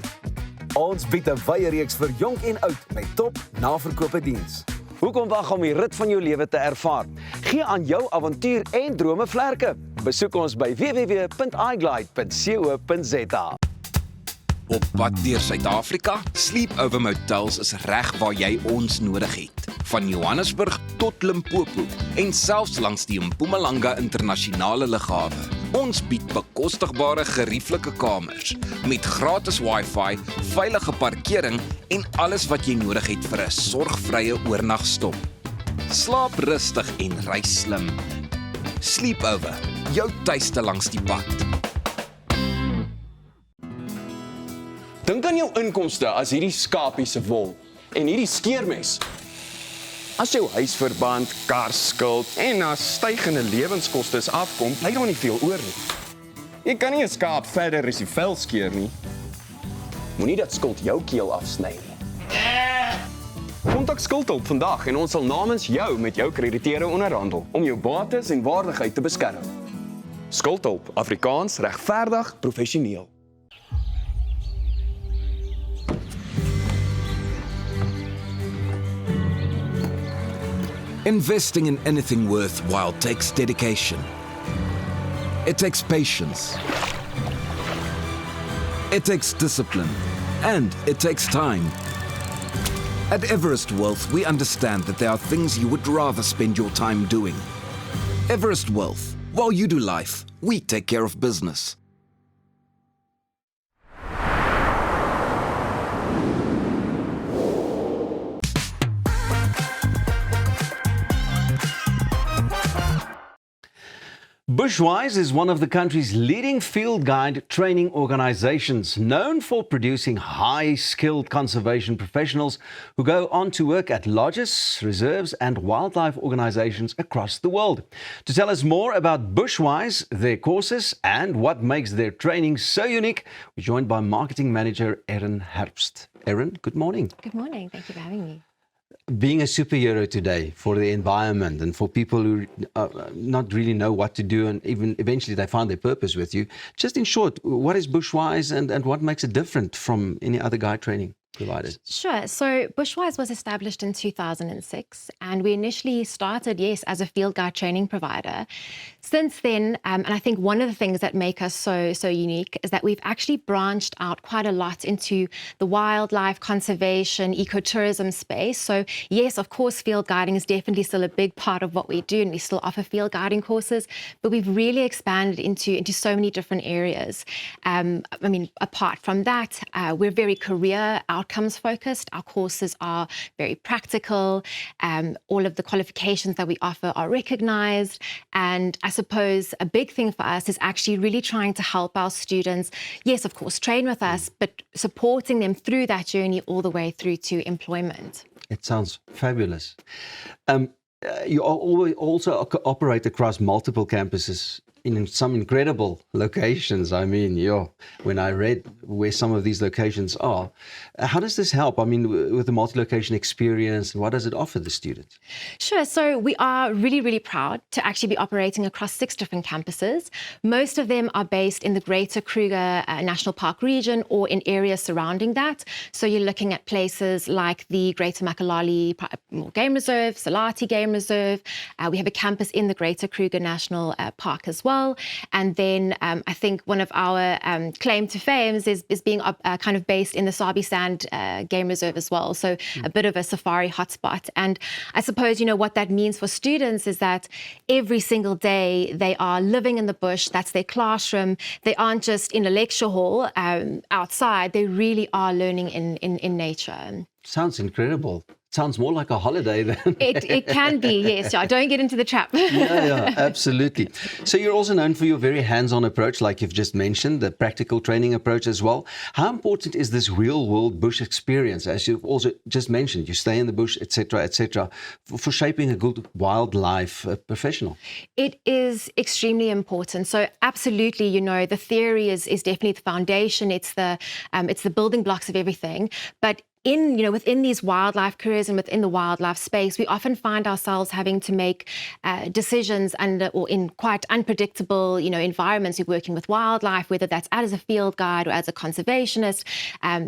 Ons bied 'n wye reeks vir jonk en oud met top naverkope diens. Hoekom wag om die rit van jou lewe te ervaar? Gee aan jou avontuur en drome vlerke. Besoek ons by www.iglide.co.za. Op pad deur Suid-Afrika, Sleepover Motels is reg waar jy ons nodig het. Van Johannesburg tot Limpopo en selfs langs die Mpumalanga internasionale lughawe. Ons bied bekostigbare gerieflike kamers met gratis Wi-Fi, veilige parkering en alles wat jy nodig het vir 'n sorgvrye oornagstop. Slaap rustig en reis slim. Sleepover, jou tuiste langs die pad. Dink aan jou inkomste as hierdie skapie se wol en hierdie skeermes. As jou huisverband, karskuld en na stygende lewenskoste afkom, bly daar nie veel oor nie. Jy kan nie 'n skaap verder as die vel skeer nie. Moenie dat skuld jou keel afsny nie. Kontak Skuldhulp vandag en ons sal namens jou met jou krediteure onderhandel om jou bates en waardigheid te beskerm. Skuldhulp, Afrikaans, regverdig, professioneel. Investing in anything worthwhile takes dedication. It takes patience. It takes discipline. And it takes time. At Everest Wealth, we understand that there are things you would rather spend your time doing. Everest Wealth. While you do life, we take care of business. Bushwise is one of the country's leading field guide training organizations, known for producing high-skilled conservation professionals who go on to work at lodges, reserves and wildlife organizations across the world. To tell us more about Bushwise, their courses and what makes their training so unique, we're joined by marketing manager Erin Herbst. Erin, good morning. Good morning. Thank you for having me. Being a superhero today for the environment and for people who not really know what to do and even eventually they find their purpose with you. Just in short, what is Bushwise and what makes it different from any other guide training providers? Sure. So Bushwise was established in 2006 and we initially started, yes, as a field guide training provider. Since then, and I think one of the things that make us so unique is that we've actually branched out quite a lot into the wildlife conservation, ecotourism space. So yes, of course, field guiding is definitely still a big part of what we do and we still offer field guiding courses, but we've really expanded into so many different areas. Apart from that, we're very career outcomes focused. Our courses are very practical. All of the qualifications that we offer are recognized. And I suppose a big thing for us is actually really trying to help our students, yes, of course, train with us, but supporting them through that journey all the way through to employment. It sounds fabulous. You also operate across multiple campuses in some incredible locations. I mean, when I read where some of these locations are, how does this help? I mean, with the multi-location experience, what does it offer the students? Sure. So we are really, really proud to actually be operating across 6 different campuses. Most of them are based in the Greater Kruger National Park region or in areas surrounding that. So you're looking at places like the Greater Makalali Game Reserve, Salati Game Reserve. We have a campus in the Greater Kruger National Park as well. And then I think one of our claim to fame is being kind of based in the Sabi Sand Game Reserve as well. So a bit of a safari hotspot. And I suppose, what that means for students is that every single day they are living in the bush. That's their classroom. They aren't just in a lecture hall outside. They really are learning in nature. Sounds incredible. Sounds more like a holiday than... It can be, yes. Yeah, don't get into the trap. yeah, absolutely. So you're also known for your very hands-on approach, like you've just mentioned, the practical training approach as well. How important is this real-world bush experience? As you've also just mentioned, you stay in the bush, etc., for shaping a good wildlife professional. It is extremely important. So absolutely, the theory is definitely the foundation. It's the building blocks of everything. But within these wildlife careers and within the wildlife space, we often find ourselves having to make decisions or in quite unpredictable, environments. You're working with wildlife, whether that's as a field guide or as a conservationist.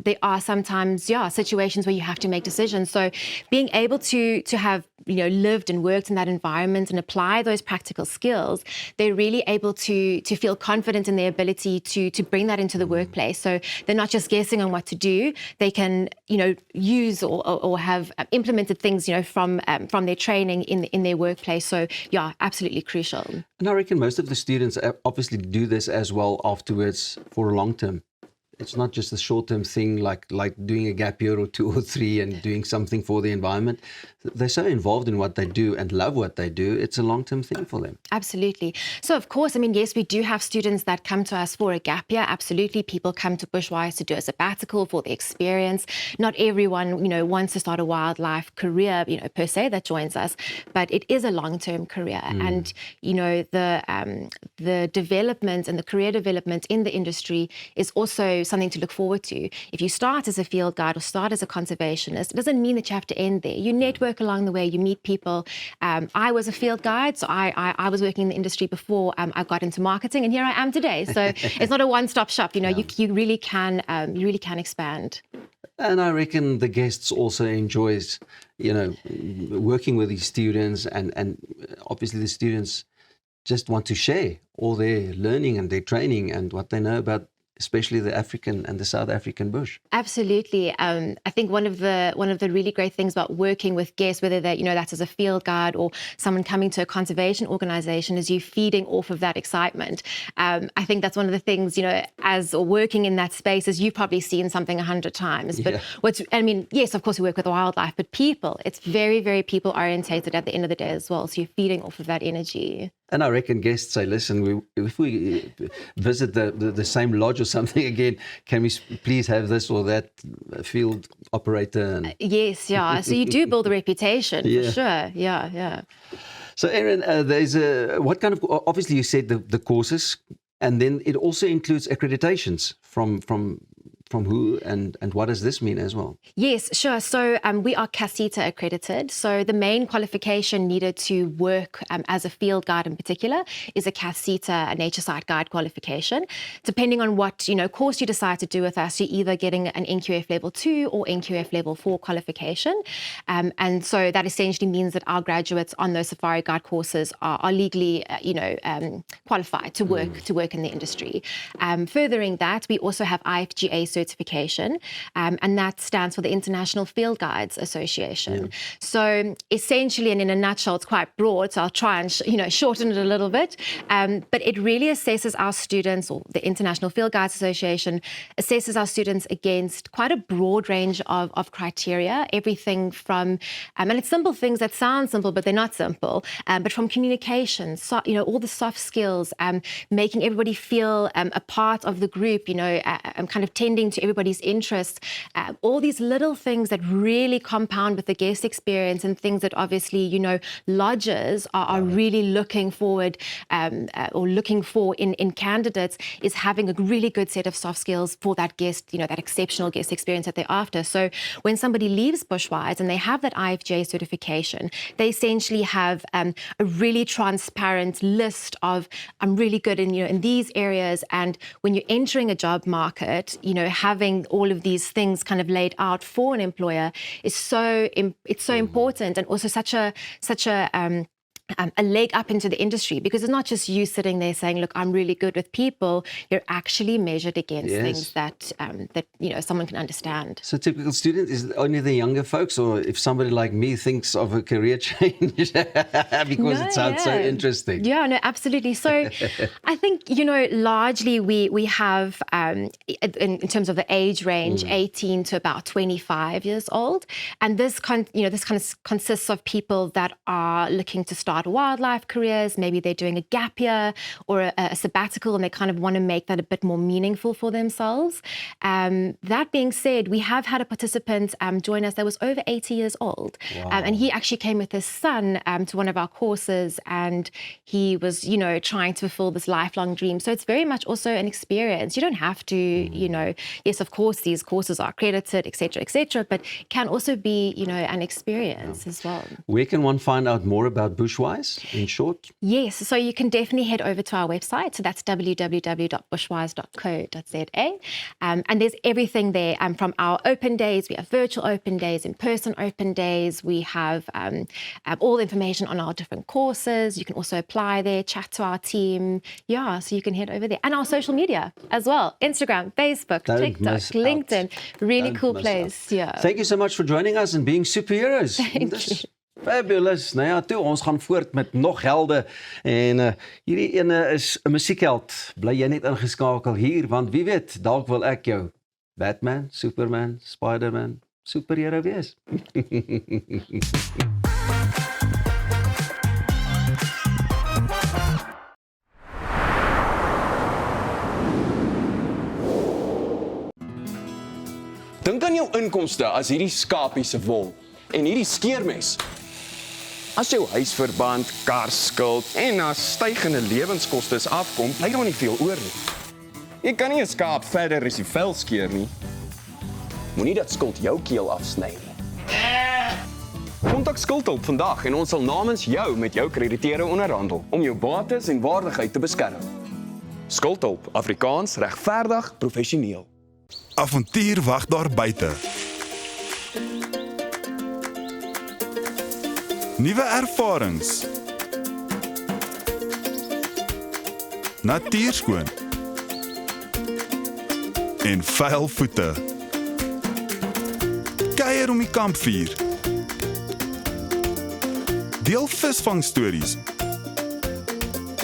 There are sometimes, situations where you have to make decisions. So being able to have, lived and worked in that environment and apply those practical skills, they're really able to feel confident in their ability to bring that into the workplace. So they're not just guessing on what to do. They can, use or have implemented things, from their training in their workplace. So, absolutely crucial. And I reckon most of the students obviously do this as well afterwards for a long term. It's not just a short-term thing like doing a gap year or 2 or 3 and doing something for the environment. They're so involved in what they do and love what they do. It's a long-term thing for them. Absolutely. So, of course, yes, we do have students that come to us for a gap year. Absolutely. People come to Bushwise to do a sabbatical for the experience. Not everyone, wants to start a wildlife career, per se that joins us, but it is a long-term career. And, the development and the career development in the industry is also something to look forward to. If you start as a field guide or start as a conservationist, it doesn't mean that you have to end there. You network along the way, you meet people. I was a field guide, so I was working in the industry before I got into marketing, and here I am today. So it's not a one-stop shop. You really can expand. And I reckon the guests also enjoys, working with these students, and obviously the students just want to share all their learning and their training and what they know about especially the African and the South African bush. Absolutely. I think one of the really great things about working with guests, whether that that's as a field guide or someone coming to a conservation organization, is you feeding off of that excitement. I think that's one of the things, as working in that space, as you've probably seen something 100 times. But yes, of course we work with wildlife, but people, it's very, very people orientated at the end of the day as well. So you're feeding off of that energy. And I reckon guests say, listen, if we visit the same lodge or something again, can we please have this or that field operator? Yes, yeah. So you do build a reputation, for sure. Yeah. So Erin, there's what kind of, obviously you said the courses, and then it also includes accreditations from from who, and what does this mean as well? Yes, sure. So we are CASITA accredited. So the main qualification needed to work as a field guide in particular is a CASITA, a nature site guide qualification. Depending on what course you decide to do with us, you're either getting an NQF level 2 or NQF level 4 qualification. And so that essentially means that our graduates on those safari guide courses are legally, qualified to work in the industry. Furthering that, we also have IFGA certification, and that stands for the International Field Guides Association. So essentially, and in a nutshell, it's quite broad, so I'll try and shorten it a little bit, but it really assesses our students, or the International Field Guides Association assesses our students against quite a broad range of criteria, everything from, and it's simple things that sound simple, but they're not simple, but from communication, so, all the soft skills, making everybody feel a part of the group, kind of tending to everybody's interests, all these little things that really compound with the guest experience, and things that obviously, lodges are really looking forward or looking for in candidates, is having a really good set of soft skills for that guest, that exceptional guest experience that they're after. So when somebody leaves Bushwise and they have that IFGA certification, they essentially have a really transparent list of, I'm really good in these areas. And when you're entering a job market, having all of these things kind of laid out for an employer is so important, and also such a leg up into the industry, because it's not just you sitting there saying, look, I'm really good with people. You're actually measured against things that someone can understand. So typical student, is it only the younger folks, or if somebody like me thinks of a career change because it sounds so interesting? Yeah, no, absolutely. So I think, largely we have, in terms of the age range, 18 to about 25 years old. And this kind of consists of people that are looking to start wildlife careers. Maybe they're doing a gap year or a sabbatical, and they kind of want to make that a bit more meaningful for themselves. That being said, we have had a participant join us that was over 80 years old. Wow. And he actually came with his son to one of our courses, and he was, trying to fulfill this lifelong dream. So it's very much also an experience. You don't have to, yes, of course, these courses are accredited, et cetera, but can also be, an experience as well. Where can one find out more about Bushwise, in short? Yes, so you can definitely head over to our website. So that's www.bushwise.co.za. And there's everything there, from our open days. We have virtual open days, in-person open days. We have all the information on our different courses. You can also apply there, chat to our team. Yeah, so you can head over there. And our social media as well. Instagram, Facebook, TikTok, LinkedIn. Really cool place. Yeah. Thank you so much for joining us and being superheroes. Thank you. Fabulous. Nou ja, toe, ons gaan voort met nog helde. En hierdie ene is 'n musiekheld. Bly jy net ingeskakel hier, want wie weet, dalk wil ek jou Batman, Superman, Spider-Man, superhero wees. Dink aan jou inkomste as hierdie skapie se wol en hierdie skeermes. As jou huisverband, karskuld en as stygende lewenskoste afkom, bly daar nie veel oor nie. Jy kan nie 'n skaap verder as die vel skeer nie. Moenie dat skuld jou keel afsny nie. Kontak Skuldhulp vandag en ons sal namens jou met jou krediteure onderhandel om jou bates en waardigheid te beskerm. Skuldhulp, Afrikaans, regverdig, professioneel. Avontuur wag daar buite. Nuwe ervarings. Natuurskoon. En vuil voete. Kuier om die kampvuur. Deel visvangstories.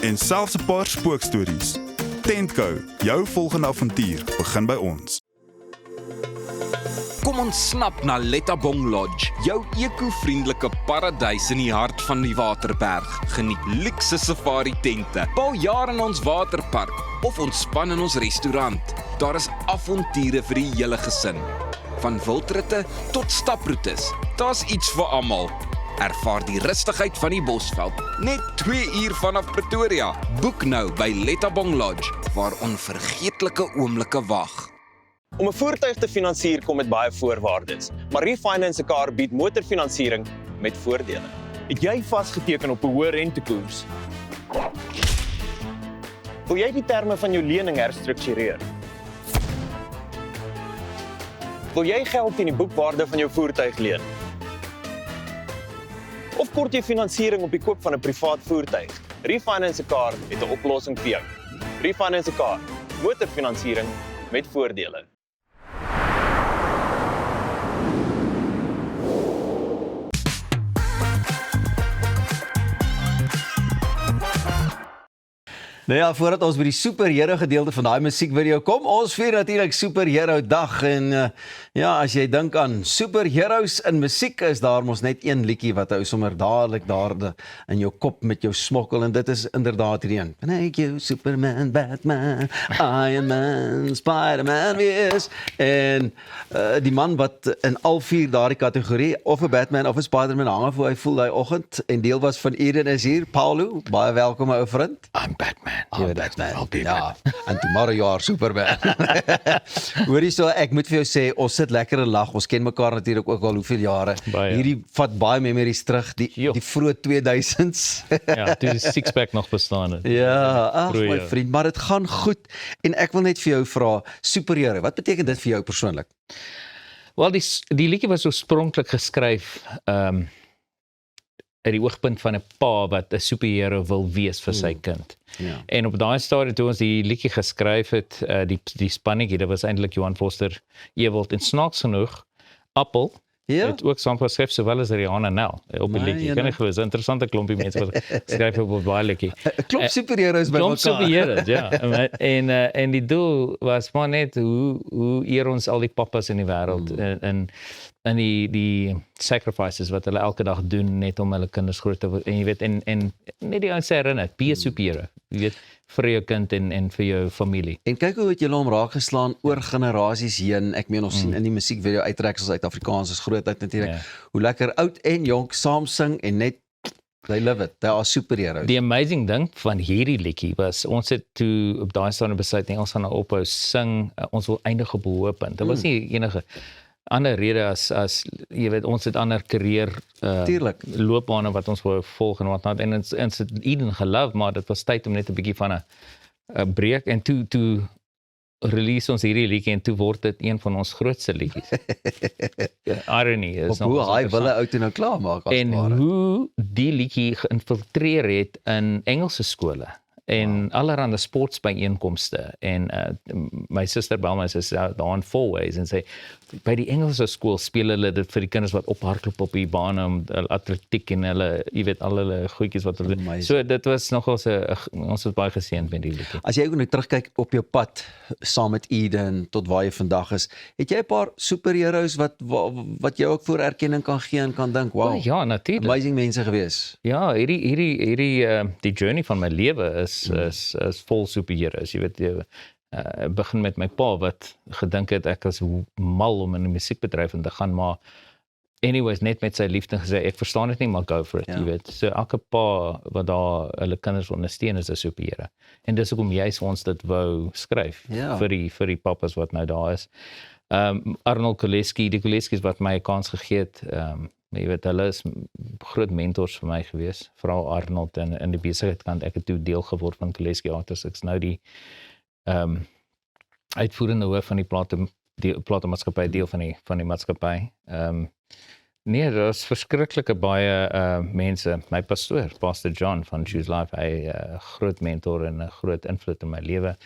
En selfs 'n paar spookstories. Tentco, jou volgende avontuur begin by ons. Kom ons snap na Lettabong Lodge, jou eko-vriendelike paradys in die hart van die Waterberg. Geniet luukse safari tente, bou jaar in ons waterpark of ontspan in ons restaurant. Daar is avonture vir die hele gesin. Van wildritte tot staproetes, daar's iets vir almal. Ervaar die rustigheid van die Bosveld, net 2 uur vanaf Pretoria. Boek nou by Lettabong Lodge, waar onvergeetlike oomblikke wag. Om 'n voertuig te finansier kom met baie voorwaardes, maar Refinance 'n Car bied motorfinansiering met voordele. Het jy vasgeteken op 'n hoë rentekoers? Wil jy die terme van jou lening herstruktureer? Wil jy geld teen die boekwaarde van jou voertuig leen? Of kort jy finansiering op die koop van 'n privaat voertuig? Refinance 'n Car het 'n oplossing vir jou. Refinance 'n Car, motorfinansiering met voordele. Nou ja, voordat ons by die superhero gedeelte van daai musiekvideo kom, ons vier natuurlik superhero dag en ja, as jy dink aan superheroes in musiek, is daar mos net een liedjie wat ou sommer dadelik daar in jou kop met jou smokkel en dit is inderdaad hierdie een. Thank you Superman, Batman, Iron Man, Spider-Man wees. En die man wat in al vier daardie kategorie of 'n Batman of 'n Spider-Man hang af hoe hy voel daai oggend en deel was van Eden is hier. Paulo, baie welkom ou vriend. I'm Batman. Batman. Ja, en tomorrow you are Superman. Hoorie so, ek moet vir jou sê, ons sit lekker en lag. Ons ken mekaar natuurlik ook al hoeveel jare. Hierdie vat baie memories terug, die vroeë 2000s. Ja, toe die six-pack nog bestaan het. Ja, ag my vriend, maar dit gaan goed. En ek wil net vir jou vra, superhero, wat beteken dit vir jou persoonlik? Wel, die liedjie was oorspronklik geskryf uit die oogpunt van 'n pa wat 'n superhero wil wees vir sy kind. Ja. En op daai stadium toe ons die liedjie geskryf het, die spannetjie, dit was eintlik Johan Foster, Ewald en snaaks genoeg, Appel, het ook saam geskryf sowel as Rihanna Nel op die liedjie. Kan ek glo, 'n interessante klompie mense wat skryf op baie liedjie. 'n Klomp superheroes by mekaar. Klomp superheroes, ja. En die doel was maar net hoe eer ons al die pappas in die wêreld en die sacrifices wat hulle elke dag doen net om hulle kinders groot te word. En jy weet en net die ouens herinner, be 'n superhero. Jy weet, vir jou kind en vir jou familie. En kyk hoe het julle hom raak geslaan oor generasies heen. Ek meen ons sien in die musiekvideo uittreksels uit Afrikaans is grootheid natuurlik. Hoe lekker oud en jonk saam sing en net they live it. They are superheroes. Die amazing ding van hierdie liedjie was ons het toe op daai stadium besluit nee, ons gaan nou ophou sing. Ons wil eindig op 'n hoë punt. Dit was nie enige ander rede as jy weet ons het ander carrière loopbane wat ons wou volg en wat en ons het Eden gelove, maar dit was tyd om net 'n bietjie van 'n breek en toe release ons hierdie liedjie en toe word dit een van ons grootste liedjies. Irony is nog hoe hy wil ou toe nou klaar maak as en ware. Hoe die liedjie geïnfiltreer het in Engelse skole. En allerhande sportsbyeenkomste en my suster bel my sê daar in Fourways en sê by die Engelse skool speel hulle dit vir die kinders wat ophardloop op die bane om atletiek en hulle jy weet al hulle goedjies wat hulle doen. So dit was nogal ons was baie geseënd met die liedjie. As jy nou terugkyk op jou pad saam met Eden tot waar jy vandag is, het jy 'n paar superheroes wat jou ook voor erkenning kan gee en kan dink, wow. Ja, natuurlik. Amazing mense gewees. Ja, die journey van my lewe is vol superheroes. Jy weet begin met my pa wat gedink het ek is mal om in 'n musiekbedryf in te gaan, maar anyways net met sy liefde gesê ek verstaan dit nie, maar go for it, jy weet. So elke pa wat daar hulle kinders ondersteun is 'n superhero. En dis hoekom juist ons dit wou skryf vir die pappas wat nou daar is. Arnold Koleski, die Koleskis wat my 'n kans gegee het, jy weet hulle is groot mentors vir my gewees, veral Arnold in die besigheidskant. Ek het toe deel geword van Koleski Artists. Ek's nou die uitvoerende hoof van die platemaatskappy, deel van die maatskappy. Nee, daar is verskriklike baie mense. My pastoor, Pastor John van Choose Life, hy groot mentor en 'n groot invloed in my lewe.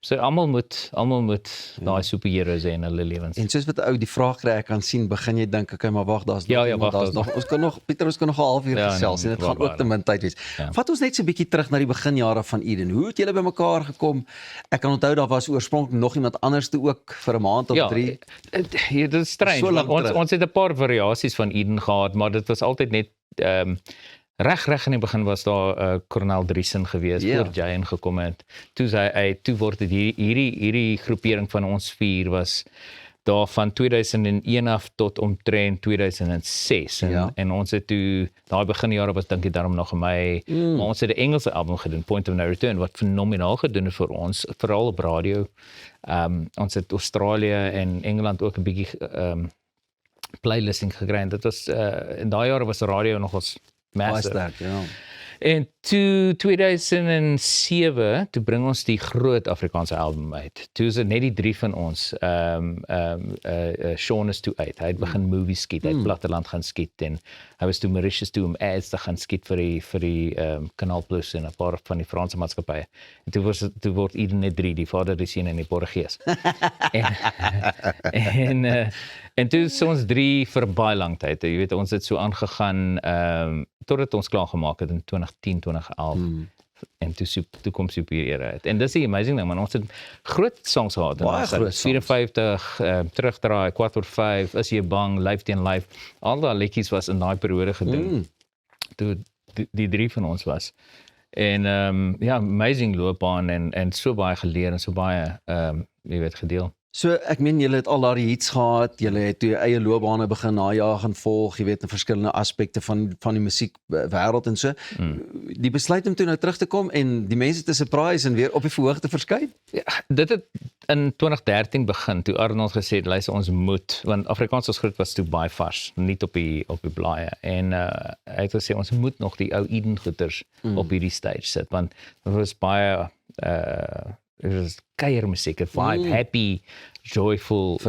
So almal moet daai superheroes hê in hulle lewens. En soos wat ou die vraag kry, ek kan sien, begin jy dink, okay, maar wag, daar's nog iemand, daar's nog. Ons kan nog Pieter, ons kan nog 'n halfuur gesels en dit gaan ook te min tyd wees. Vat ons net so 'n bietjie terug na die beginjare van Eden. Hoe het julle bymekaar gekom? Ek kan onthou daar was oorspronklik nog iemand anders toe ook vir 'n maand of 3. Ja, dit is strange. Ons het 'n paar variasies van Eden gehad, maar dit was altyd net Reg in die begin was daar Cornel Driesen gewees, voor jy ingekom het. Toe word dit hierdie groepering van ons 4 was daar van 2001 af tot omtrent 2006 en ons het toe daai beginjare was dink ek daarom nog in my maar ons het 'n Engelse album gedoen, Point of No Return, wat fenomenaal gedoen het vir ons, veral op radio. Ons het Australië en Engeland ook 'n bietjie playlisting gekry en dit was in daai jare was radio nog ons massive. En toe 2007, toe bring ons die groot Afrikaanse album uit. Toe is dit net die 3 van ons. Sean is toe uit. Hy het begin movies skiet, hy het platteland gaan skiet en hy was toe Mauritius toe om ads te gaan skiet vir die Kanaal Plus en 'n paar van die Franse maatskappye. En toe word Eden net 3, die Vader, die Seun en die Portugees. en toe is ons 3 vir baie lang tyd. Jy weet, ons het so aangegaan totdat ons klaar gemaak het in 2010, 2011. En toe kom Superior uit. En dis die amazing ding, man. Ons het groot songs gehad. Baie groot songs. 54, Terugdraai, 4/5, Is jy bang, Lyf teen Lyf. Al daai liedjies was in daai periode gedoen. Toe die 3 van ons was. En amazing loopbaan en so baie geleer en so baie jy weet gedeel. So ek meen julle het al daardie hits gehad, julle het toe eie loopbane begin najaag en volg, jy weet, in verskillende aspekte van die musiekwêreld en so. Die besluit om toe nou terug te kom en die mense te surprise en weer op die verhoog te verskyn. Ja, dit het in 2013 begin toe Arnold gesê het, luister, ons moet, want Afrikaans as groot was toe baie vars, nie op die blaaie. En hy het gesê ons moet nog die ou Eden goeters op hierdie stage sit, want dit was baie it was kuiermusiek, vibe, happy, joyful,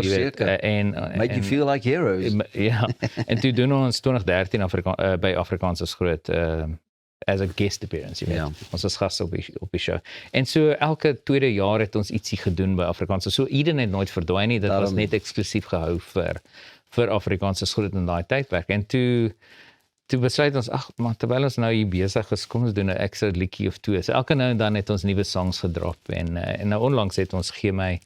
make you feel like heroes. Ja, en toe doen ons 2013 by Afrikaans as groot as a guest appearance, jy weet. Ons as gas op die show. En so elke tweede jaar het ons ietsie gedoen by Afrikaans. So Eden het nooit verdwyn nie, dit was net eksklusief gehou vir Afrikaans as groot in daai tydperk. En toe besluit ons, maar terwyl ons nou hier besig is, kom ons doen 'n ekstra liedjie of 2. So elke nou en dan het ons nuwe songs gedrop en nou onlangs het ons Gee My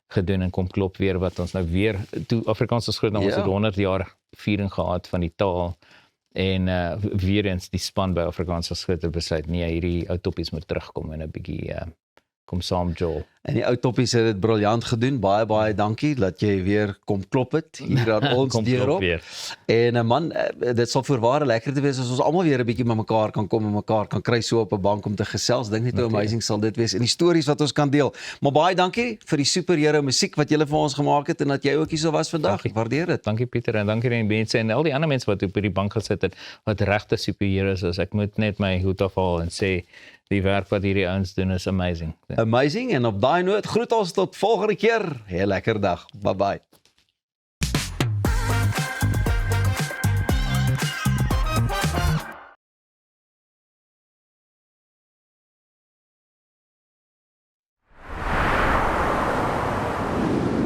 gedoen en Kom Klop weer wat ons nou weer toe Afrikaans as groot nou ons het 100 jaar viering gehad van die taal en weer eens die span by Afrikaans as groot besluit nee, hierdie ou toppies moet terugkom en 'n bietjie kom saam Joel. En die ou toppies het dit briljant gedoen. Baie dankie dat jy weer kom klop het hier aan ons deurop. En man, dit sal voorware lekker te wees as ons almal weer 'n bietjie met mekaar kan kom en mekaar kan kry so op 'n bank om te gesels. Dink net hoe amazing sal dit wees en die stories wat ons kan deel. Maar baie dankie vir die superhero musiek wat julle vir ons gemaak het en dat jy ook hier so was vandag. Ek waardeer dit. Dankie Pieter en dankie aan die mense en al die ander mense wat op hierdie bank gesit het wat regte superheroes is. Ek moet net my hoed afhaal en sê die werk wat hierdie ouens doen is amazing. Amazing en op daai noot groet ons tot volgende keer. 'n lekker dag. Bye bye.